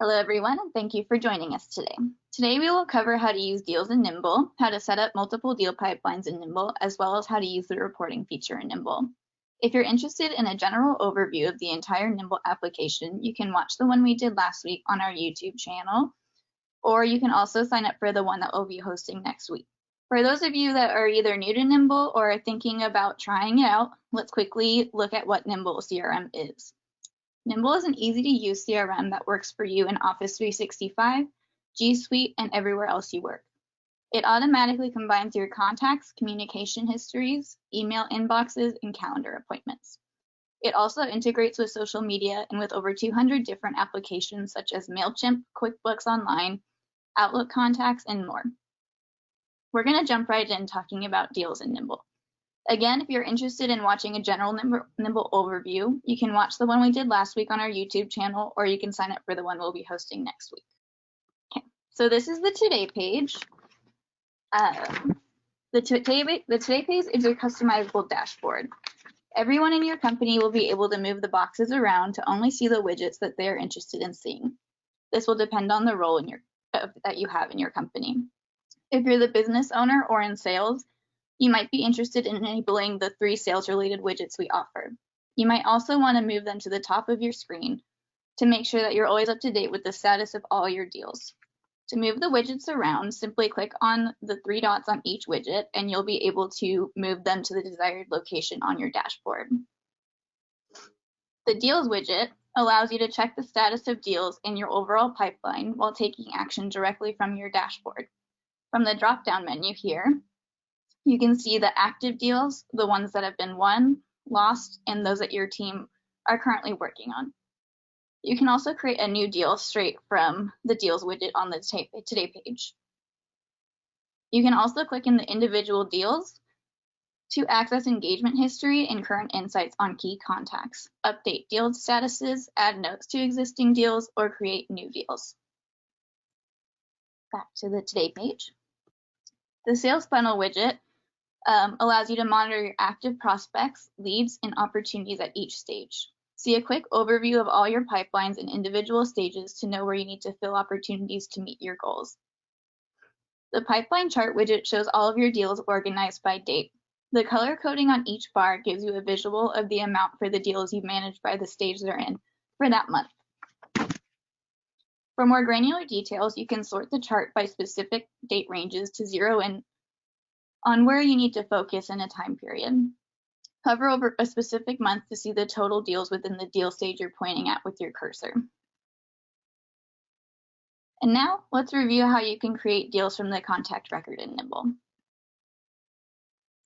Hello everyone, and thank you for joining us today. Today we will cover how to use deals in Nimble, how to set up multiple deal pipelines in Nimble, as well as how to use the reporting feature in Nimble. If you're interested in a general overview of the entire Nimble application, you can watch the one we did last week on our YouTube channel, or you can also sign up for the one that we'll be hosting next week. For those of you that are either new to Nimble or are thinking about trying it out, let's quickly look at what Nimble CRM is. Nimble is an easy-to-use CRM that works for you in Office 365, G Suite, and everywhere else you work. It automatically combines your contacts, communication histories, email inboxes, and calendar appointments. It also integrates with social media and with over 200 different applications such as MailChimp, QuickBooks Online, Outlook Contacts, and more. We're going to jump right in talking about deals in Nimble. Again, if you're interested in watching a general Nimble overview, you can watch the one we did last week on our YouTube channel, or you can sign up for the one we'll be hosting next week. Okay, so this is the Today page. The Today page is your customizable dashboard. Everyone in your company will be able to move the boxes around to only see the widgets that they are interested in seeing. This will depend on the role that you have in your company. If you're the business owner or in sales, you might be interested in enabling the 3 sales-related widgets we offer. You might also want to move them to the top of your screen to make sure that you're always up to date with the status of all your deals. To move the widgets around, simply click on the 3 dots on each widget, and you'll be able to move them to the desired location on your dashboard. The Deals widget allows you to check the status of deals in your overall pipeline while taking action directly from your dashboard. From the drop-down menu here, you can see the active deals, the ones that have been won, lost, and those that your team are currently working on. You can also create a new deal straight from the Deals widget on the Today page. You can also click in the individual deals to access engagement history and current insights on key contacts, update deal statuses, add notes to existing deals, or create new deals. Back to the Today page. The Sales Funnel widget allows you to monitor your active prospects, leads, and opportunities at each stage. See a quick overview of all your pipelines and individual stages to know where you need to fill opportunities to meet your goals. The Pipeline Chart widget shows all of your deals organized by date. The color coding on each bar gives you a visual of the amount for the deals you've managed by the stage they're in for that month. For more granular details, you can sort the chart by specific date ranges to zero in on where you need to focus in a time period. Hover over a specific month to see the total deals within the deal stage you're pointing at with your cursor. And now let's review how you can create deals from the contact record in Nimble.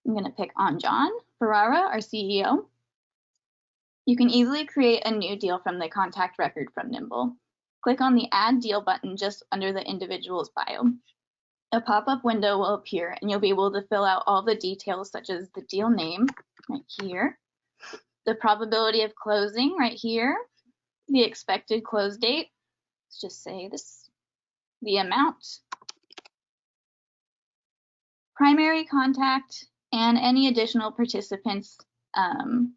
I'm going to pick on John Ferrara, our CEO. You can easily create a new deal from the contact record from Nimble. Click on the Add Deal button just under the individual's bio. A pop-up window will appear and you'll be able to fill out all the details such as the deal name right here, the probability of closing right here, the expected close date, let's just say this, the amount, primary contact, and any additional participants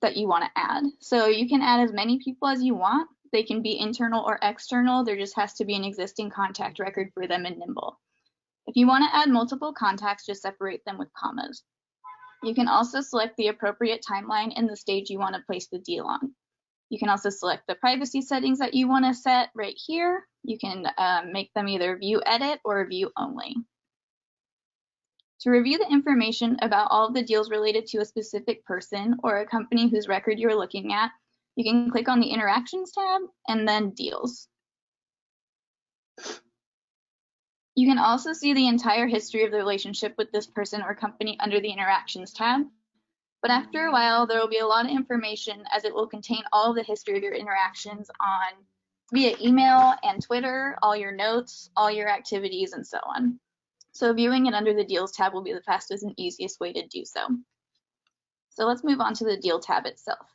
that you want to add. So you can add as many people as you want. They can be internal or external. There just has to be an existing contact record for them in Nimble. If you want to add multiple contacts, just separate them with commas. You can also select the appropriate timeline and the stage you want to place the deal on. You can also select the privacy settings that you want to set right here. You can make them either view edit or view only. To review the information about all of the deals related to a specific person or a company whose record you're looking at, you can click on the Interactions tab and then Deals. You can also see the entire history of the relationship with this person or company under the Interactions tab. But after a while, there will be a lot of information as it will contain all of the history of your interactions on via email and Twitter, all your notes, all your activities, and so on. So viewing it under the Deals tab will be the fastest and easiest way to do so. So let's move on to the Deal tab itself.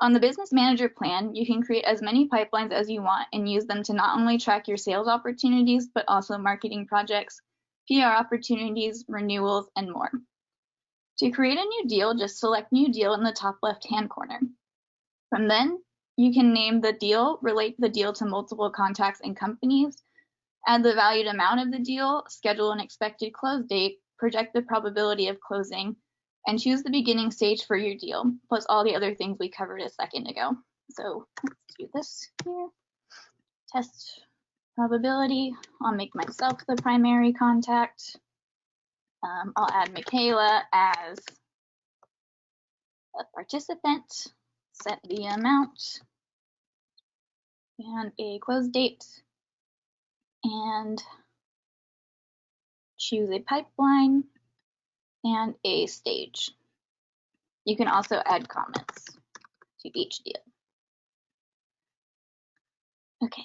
On the Business Manager plan, you can create as many pipelines as you want and use them to not only track your sales opportunities, but also marketing projects, PR opportunities, renewals, and more. To create a new deal, just select New Deal in the top left-hand corner. From then, You can name the deal, relate the deal to multiple contacts and companies, add the valued amount of the deal, schedule an expected close date, project the probability of closing, and choose the beginning stage for your deal, plus all the other things we covered a second ago. So let's do this here. Test probability. I'll make myself the primary contact. I'll add Michaela as a participant, set the amount and a close date, and choose a pipeline and a stage. You can also add comments to each deal. Okay.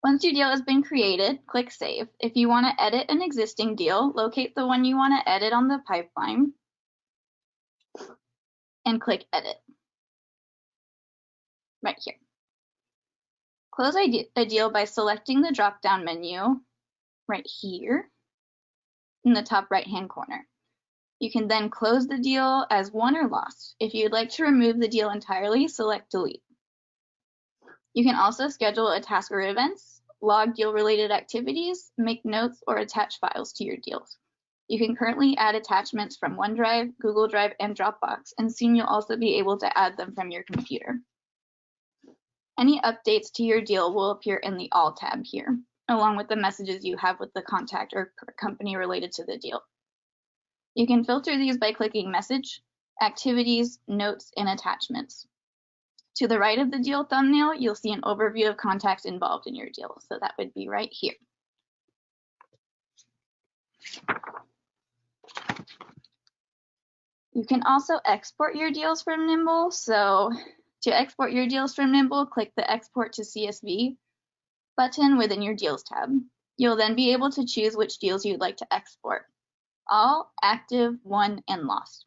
Once your deal has been created, click Save. If you want to edit an existing deal, locate the one you want to edit on the pipeline and click Edit right here. Close a deal by selecting the drop-down menu right here in the top right-hand corner. You can then close the deal as won or lost. If you'd like to remove the deal entirely, select Delete. You can also schedule a task or events, log deal-related activities, make notes, or attach files to your deals. You can currently add attachments from OneDrive, Google Drive, and Dropbox, and soon you'll also be able to add them from your computer. Any updates to your deal will appear in the All tab here, along with the messages you have with the contact or company related to the deal. You can filter these by clicking Message, Activities, Notes, and Attachments. To the right of the deal thumbnail, you'll see an overview of contacts involved in your deal, so that would be right here. You can also export your deals from Nimble. So to export your deals from Nimble, click the Export to CSV button within your Deals tab. You'll then be able to choose which deals you'd like to export: all, active, won, and lost.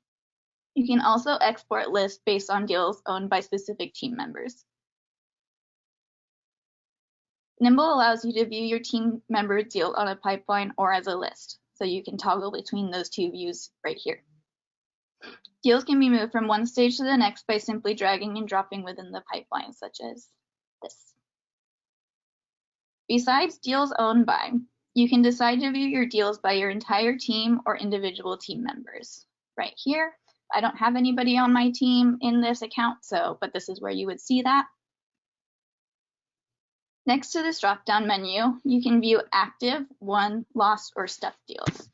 You can also export lists based on deals owned by specific team members. Nimble allows you to view your team member deal on a pipeline or as a list, so you can toggle between those two views right here. Deals can be moved from one stage to the next by simply dragging and dropping within the pipeline, such as this. Besides deals owned by, you can decide to view your deals by your entire team or individual team members. Right here, I don't have anybody on my team in this account, but this is where you would see that. Next to this drop-down menu, you can view active, won, lost, or stuck deals.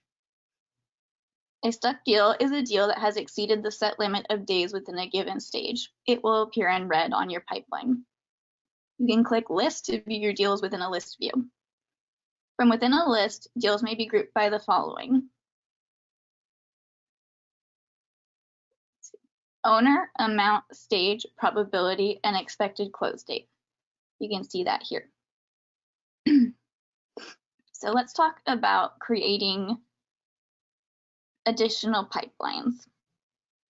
A stuck deal is a deal that has exceeded the set limit of days within a given stage. It will appear in red on your pipeline. You can click List to view your deals within a list view. From within a list, deals may be grouped by the following: owner, amount, stage, probability, and expected close date. You can see that here. So let's talk about creating additional pipelines.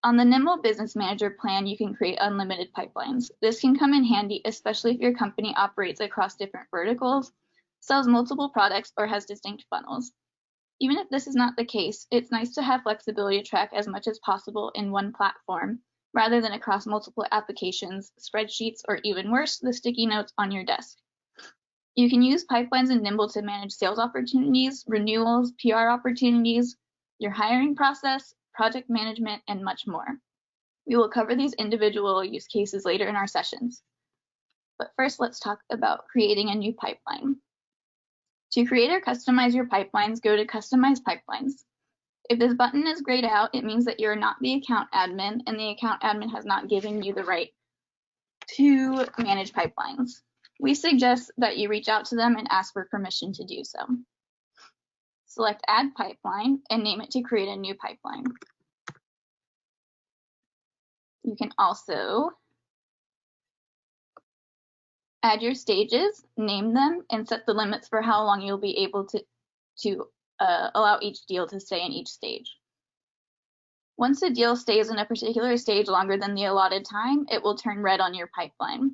On the Nimble Business Manager plan, you can create unlimited pipelines. This can come in handy, especially if your company operates across different verticals, sells multiple products, or has distinct funnels. Even if this is not the case, it's nice to have flexibility to track as much as possible in one platform, rather than across multiple applications, spreadsheets, or even worse, the sticky notes on your desk. You can use pipelines in Nimble to manage sales opportunities, renewals, PR opportunities, your hiring process, project management, and much more. We will cover these individual use cases later in our sessions. But first, let's talk about creating a new pipeline. To create or customize your pipelines, go to Customize Pipelines. If this button is grayed out, it means that you're not the account admin, and the account admin has not given you the right to manage pipelines. We suggest that you reach out to them and ask for permission to do so. Select Add Pipeline and name it to create a new pipeline. You can also add your stages, name them, and set the limits for how long you'll be able to allow each deal to stay in each stage. Once a deal stays in a particular stage longer than the allotted time, it will turn red on your pipeline.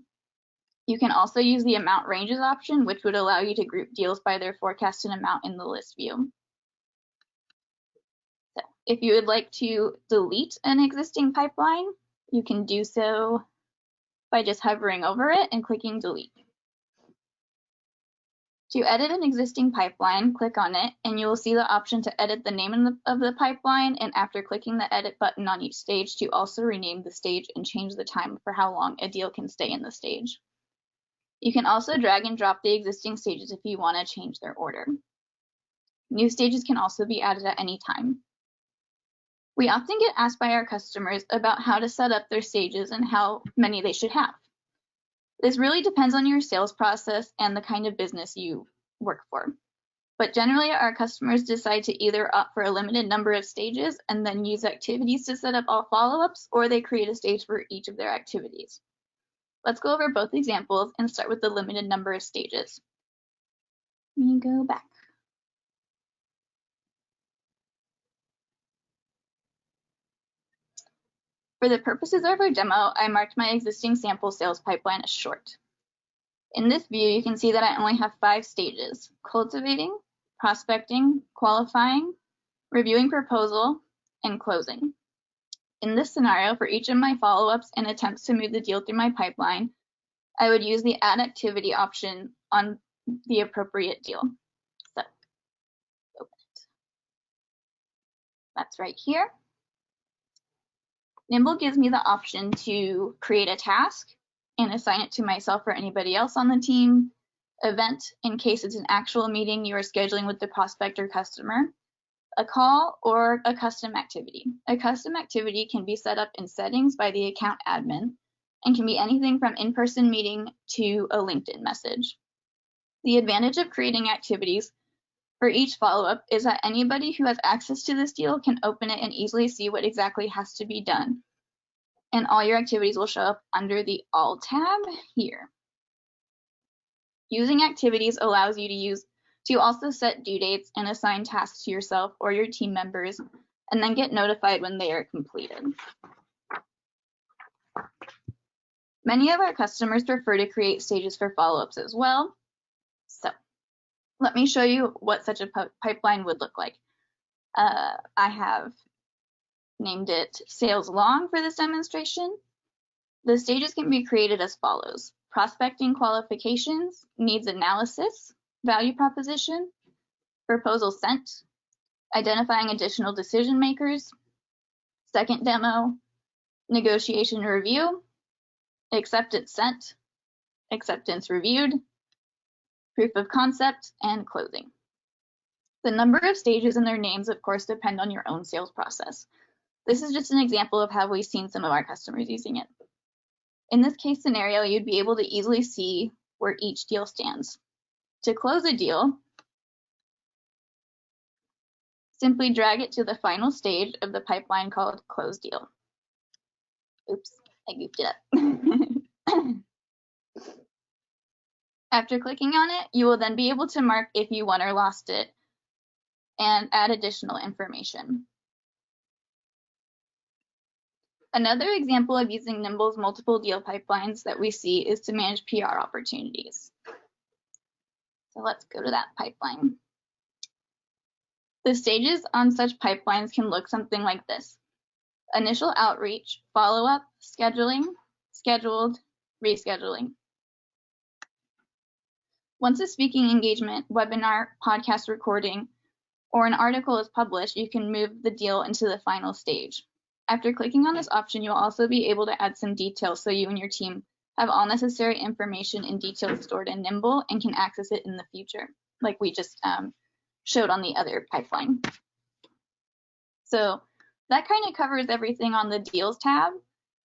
You can also use the Amount Ranges option, which would allow you to group deals by their forecasted amount in the list view. So, If you would like to delete an existing pipeline, you can do so by just hovering over it and clicking delete. To edit an existing pipeline, click on it, and you will see the option to edit the name of the pipeline, and after clicking the edit button on each stage, to also rename the stage and change the time for how long a deal can stay in the stage. You can also drag and drop the existing stages if you want to change their order. New stages can also be added at any time. We often get asked by our customers about how to set up their stages and how many they should have. This really depends on your sales process and the kind of business you work for. But generally, our customers decide to either opt for a limited number of stages and then use activities to set up all follow-ups, or they create a stage for each of their activities. Let's go over both examples and start with the limited number of stages. Let me go back. For the purposes of our demo, I marked my existing sample sales pipeline as short. In this view, you can see that I only have 5 stages: cultivating, prospecting, qualifying, reviewing proposal, and closing. In this scenario, for each of my follow-ups and attempts to move the deal through my pipeline, I would use the Add Activity option on the appropriate deal. So, open it. That's right here. Nimble gives me the option to create a task and assign it to myself or anybody else on the team, event in case it's an actual meeting you are scheduling with the prospect or customer, a call, or a custom activity. A custom activity can be set up in settings by the account admin and can be anything from in-person meeting to a LinkedIn message. The advantage of creating activities for each follow-up is that anybody who has access to this deal can open it and easily see what exactly has to be done. And all your activities will show up under the All tab here. Using activities allows you to also set due dates and assign tasks to yourself or your team members, and then get notified when they are completed. Many of our customers prefer to create stages for follow-ups as well. So let me show you what such a pipeline would look like. I have named it Sales Long for this demonstration. The stages can be created as follows: prospecting qualifications, needs analysis, value proposition, proposal sent, identifying additional decision makers, second demo, negotiation review, acceptance sent, acceptance reviewed, proof of concept, and closing. The number of stages and their names, of course, depend on your own sales process. This is just an example of how we've seen some of our customers using it. In this case scenario, you'd be able to easily see where each deal stands. To close a deal, simply drag it to the final stage of the pipeline called Close Deal. Oops, I goofed it up. After clicking on it, you will then be able to mark if you won or lost it and add additional information. Another example of using Nimble's multiple deal pipelines that we see is to manage PR opportunities. So let's go to that pipeline. The stages on such pipelines can look something like this: initial outreach, follow-up, scheduling, scheduled, rescheduling. Once a speaking engagement, webinar, podcast recording, or an article is published, you can move the deal into the final stage. After clicking on this option, you'll also be able to add some details so you and your team have all necessary information and details stored in Nimble and can access it in the future, like we just showed on the other pipeline. So that kind of covers everything on the Deals tab.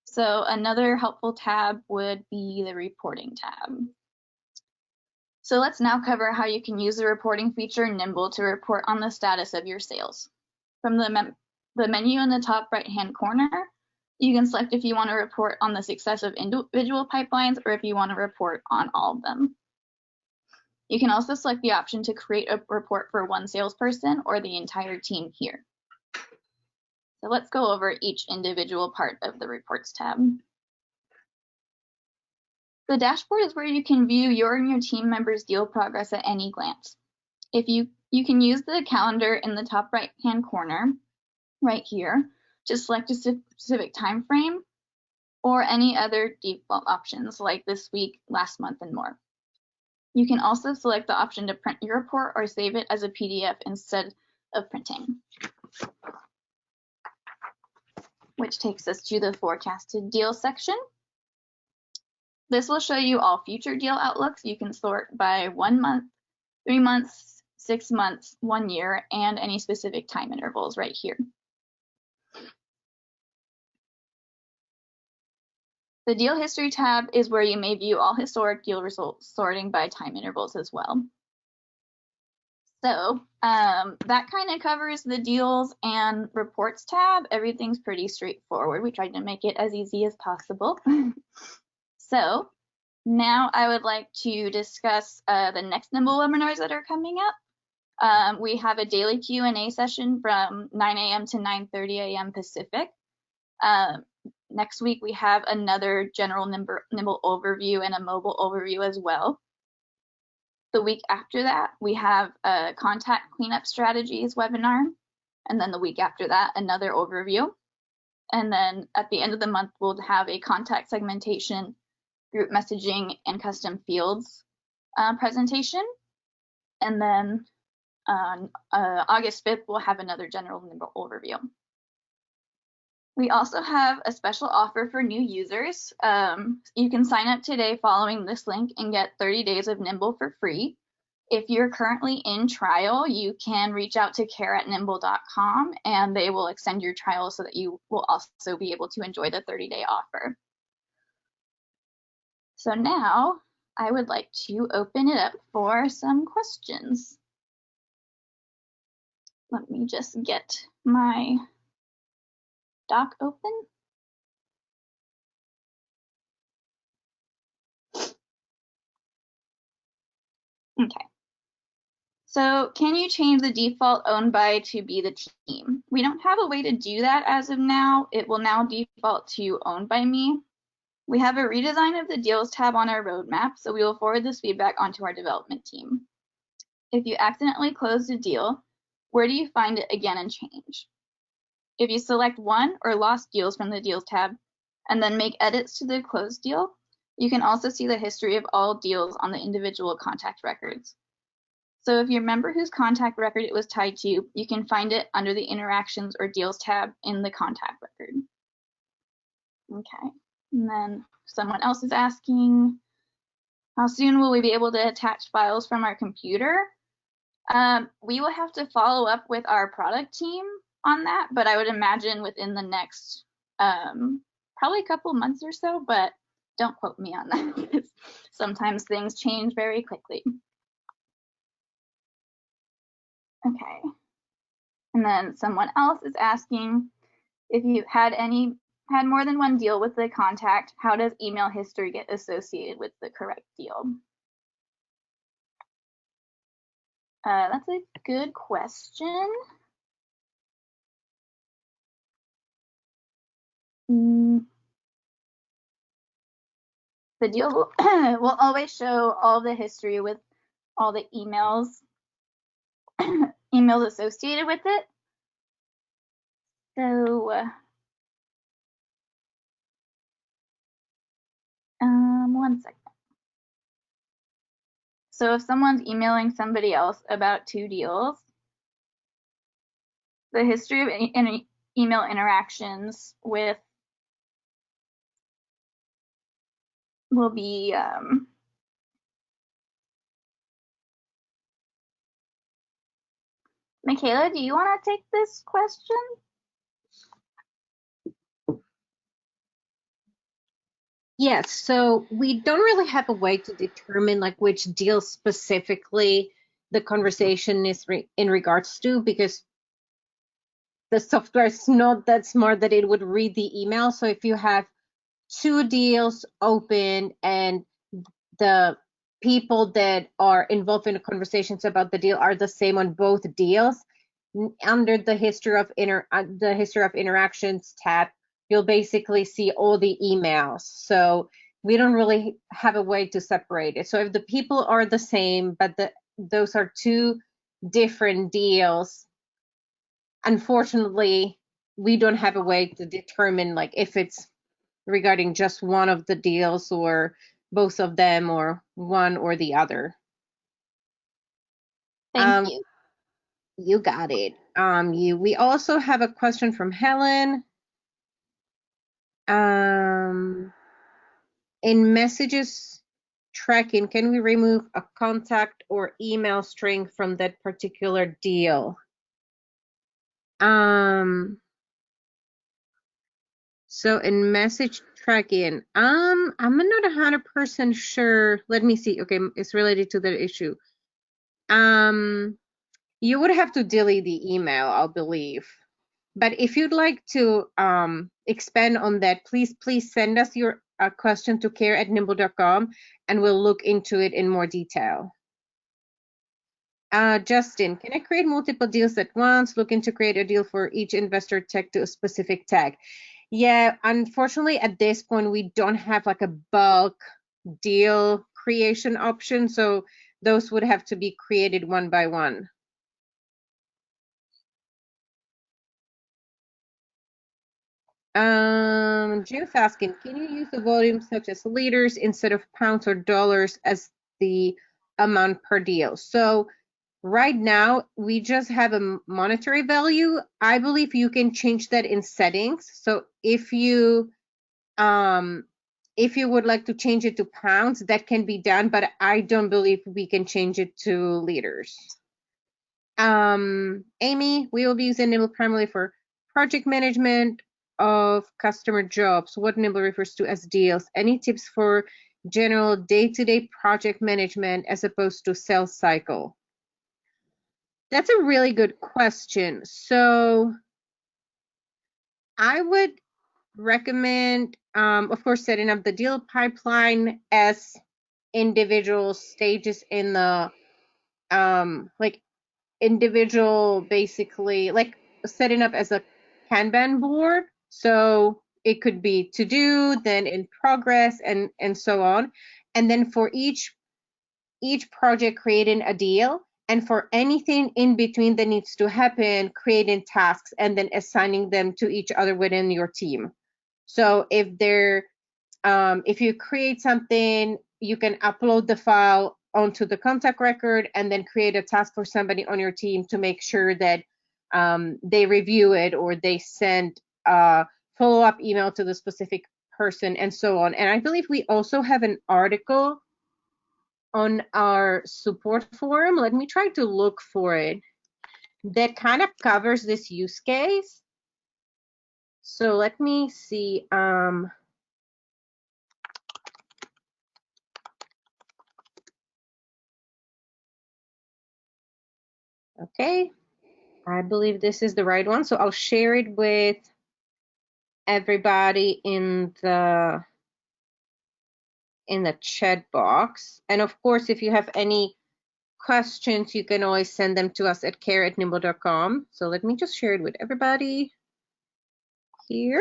So another helpful tab would be the Reporting tab. So let's now cover how you can use the reporting feature in Nimble to report on the status of your sales. From the menu in the top right-hand corner, you can select if you want to report on the success of individual pipelines or if you want to report on all of them. You can also select the option to create a report for one salesperson or the entire team here. So let's go over each individual part of the Reports tab. The dashboard is where you can view your and your team members' deal progress at any glance. You can use the calendar in the top right-hand corner right here to select a specific time frame or any other default options like this week, last month, and more. You can also select the option to print your report or save it as a PDF instead of printing. Which takes us to the forecasted deals section. This will show you all future deal outlooks. You can sort by 1 month, 3 months, 6 months, 1 year, and any specific time intervals right here. The Deal History tab is where you may view all historic deal results, sorting by time intervals as well. So that kind of covers the Deals and Reports tab. Everything's pretty straightforward. We tried to make it as easy as possible. So now I would like to discuss the next Nimble webinars that are coming up. We have a daily Q&A session from 9 a.m. to 9:30 a.m. Pacific. Next week, we have another general Nimble overview and a mobile overview as well. The week after that, we have a contact cleanup strategies webinar. And then the week after that, another overview. And then at the end of the month, we'll have a contact segmentation, group messaging, and custom fields presentation. And then on August 5th, we'll have another general Nimble overview. We also have a special offer for new users. You can sign up today following this link and get 30 days of Nimble for free. If you're currently in trial, you can reach out to care@nimble.com and they will extend your trial so that you will also be able to enjoy the 30-day offer. So now I would like to open it up for some questions. Let me just get my doc open. Okay. So can you change the default owned by to be the team? We don't have a way to do that as of now. It will now default to owned by me. We have a redesign of the deals tab on our roadmap, so we will forward this feedback onto our development team. If you accidentally closed a deal, where do you find it again and change? If you select one or lost deals from the Deals tab and then make edits to the closed deal, you can also see the history of all deals on the individual contact records. So if you remember whose contact record it was tied to, you can find it under the Interactions or Deals tab in the contact record. Okay, and then someone else is asking, how soon will we be able to attach files from our computer? We will have to follow up with our product team on that, but I would imagine within the next probably a couple months or so, but don't quote me on that because sometimes things change very quickly. Okay, and then someone else is asking if you had more than one deal with the contact, how does email history get associated with the correct deal? That's a good question. The deal will always show all the history with all the emails associated with it. So one second. So if someone's emailing somebody else about 2 deals, the history of any email interactions with will be Michaela, do you want to take this question? Yes, so we don't really have a way to determine like which deal specifically the conversation is in regards to, because the software is not that smart that it would read the email. So if you have 2 deals open and the people that are involved in the conversations about the deal are the same on both deals, under the history of interactions tab, you'll basically see all the emails. So we don't really have a way to separate it. So if the people are the same, but those are 2 different deals, unfortunately, we don't have a way to determine like if it's regarding just one of the deals or both of them or one or the other. Thank you. You got it. We also have a question from Helen. In messages tracking, can we remove a contact or email string from that particular deal? So in message tracking, I'm not 100% sure. Let me see. Okay, it's related to that issue. You would have to delete the email, I believe. But if you'd like to expand on that, please send us your question to care@nimble.com and we'll look into it in more detail. Justin, can I create multiple deals at once? Looking to create a deal for each investor tag to a specific tag. Yeah, unfortunately, at this point, we don't have like a bulk deal creation option. So those would have to be created one by one. Jim's asking, can you use the volume such as liters instead of pounds or dollars as the amount per deal? So right now, we just have a monetary value. I believe you can change that in settings. So if you would like to change it to pounds, that can be done, but I don't believe we can change it to liters. Amy, we will be using Nimble primarily for project management of customer jobs, what Nimble refers to as deals. Any tips for general day-to-day project management as opposed to sales cycle? That's a really good question. So I would recommend, of course, setting up the deal pipeline as individual stages in the, like individual, basically, like setting up as a Kanban board. So it could be to do, then in progress, and so on. And then for each project, creating a deal, and for anything in between that needs to happen, creating tasks and then assigning them to each other within your team. So if you create something, you can upload the file onto the contact record and then create a task for somebody on your team to make sure that they review it or they send a follow-up email to the specific person and so on. And I believe we also have an article on our support forum. Let me try to look for it. That kind of covers this use case. So let me see. Okay, I believe this is the right one. So I'll share it with everybody in the chat box. And of course, if you have any questions, you can always send them to us at care@nimble.com. So let me just share it with everybody here.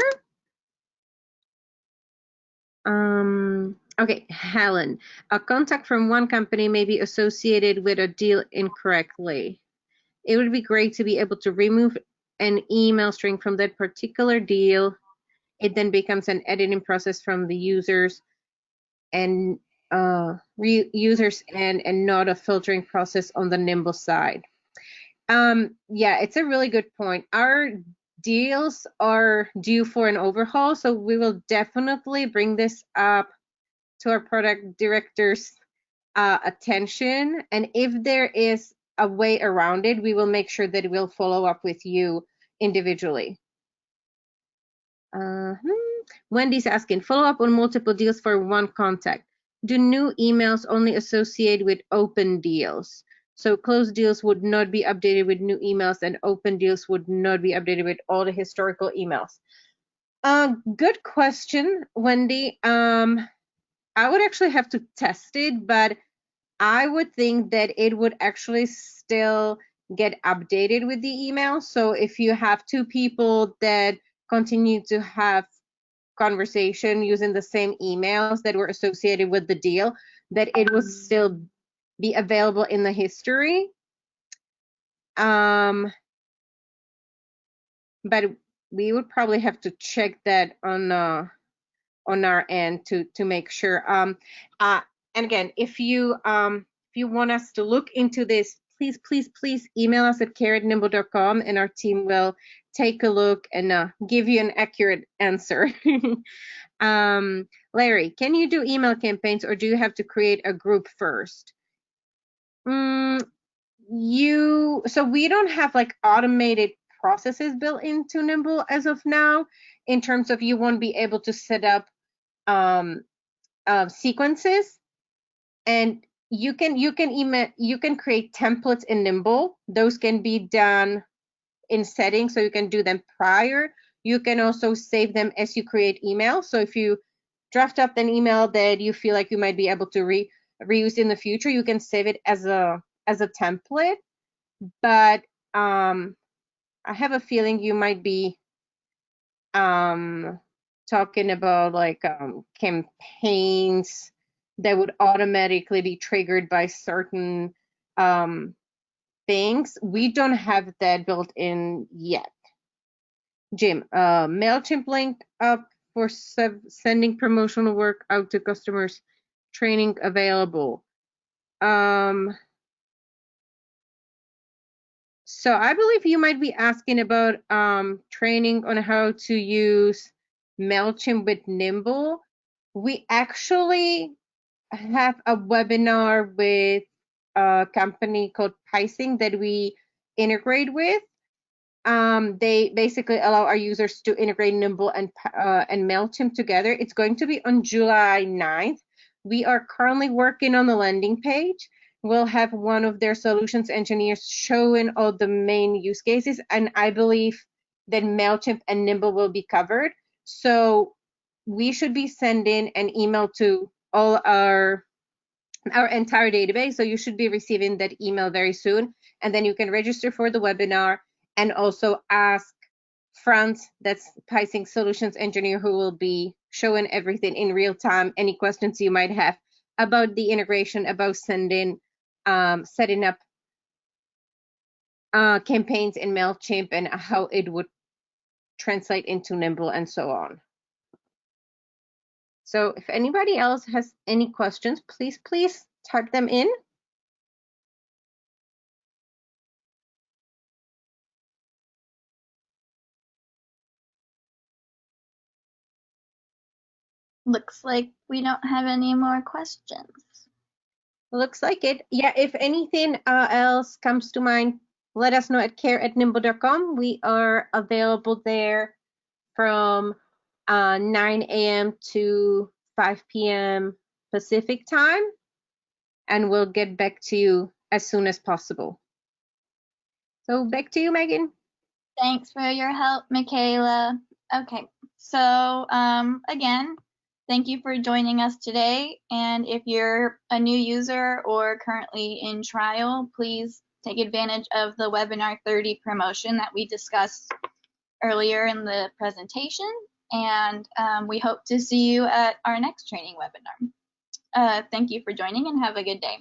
Okay, Helen, a contact from one company may be associated with a deal incorrectly. It would be great to be able to remove an email string from that particular deal. It then becomes an editing process from the users and users and not a filtering process on the Nimble side. Yeah, it's a really good point. Our deals are due for an overhaul, so we will definitely bring this up to our product director's attention. And if there is a way around it, we will make sure that we'll follow up with you individually. Wendy's asking, follow up on multiple deals for one contact. Do new emails only associate with open deals? So closed deals would not be updated with new emails and open deals would not be updated with all the historical emails. Good question, Wendy. I would actually have to test it, but I would think that it would actually still get updated with the email. So if you have two people that continue to have conversation using the same emails that were associated with the deal, that it will still be available in the history. But we would probably have to check that on our end to make sure. And again, if you want us to look into this, please email us at care@nimble.com, and our team will take a look and give you an accurate answer. Larry, can you do email campaigns, or do you have to create a group first? So we don't have like automated processes built into Nimble as of now, in terms of you won't be able to set up sequences, and you can create templates in Nimble. Those can be done in settings, so you can do them prior. You can also save them as you create email. So if you draft up an email that you feel like you might be able to reuse in the future, you can save it as a template. But I have a feeling you might be talking about like campaigns that would automatically be triggered by certain things. We don't have that built in yet. Jim, MailChimp link up for sending promotional work out to customers, training available. So I believe you might be asking about training on how to use MailChimp with Nimble. We actually have a webinar with a company called Picing that we integrate with. They basically allow our users to integrate Nimble and MailChimp together. It's going to be on July 9th. We are currently working on the landing page. We'll have one of their solutions engineers showing all the main use cases, and I believe that MailChimp and Nimble will be covered. So we should be sending an email to all our entire database. So you should be receiving that email very soon, and then you can register for the webinar and also ask Franz, that's Picing Solutions Engineer, who will be showing everything in real time, any questions you might have about the integration, about setting up campaigns in MailChimp and how it would translate into Nimble and so on. So if anybody else has any questions, please type them in. Looks like we don't have any more questions. Looks like it. Yeah, if anything else comes to mind, let us know at care@nimble.com. We are available there from 9 a.m. to 5 p.m. Pacific time, and we'll get back to you as soon as possible. So back to you, Megan. Thanks for your help, Michaela. Okay, so again, thank you for joining us today. And if you're a new user or currently in trial, please take advantage of the Webinar 30 promotion that we discussed earlier in the presentation. And we hope to see you at our next training webinar. Thank you for joining and have a good day.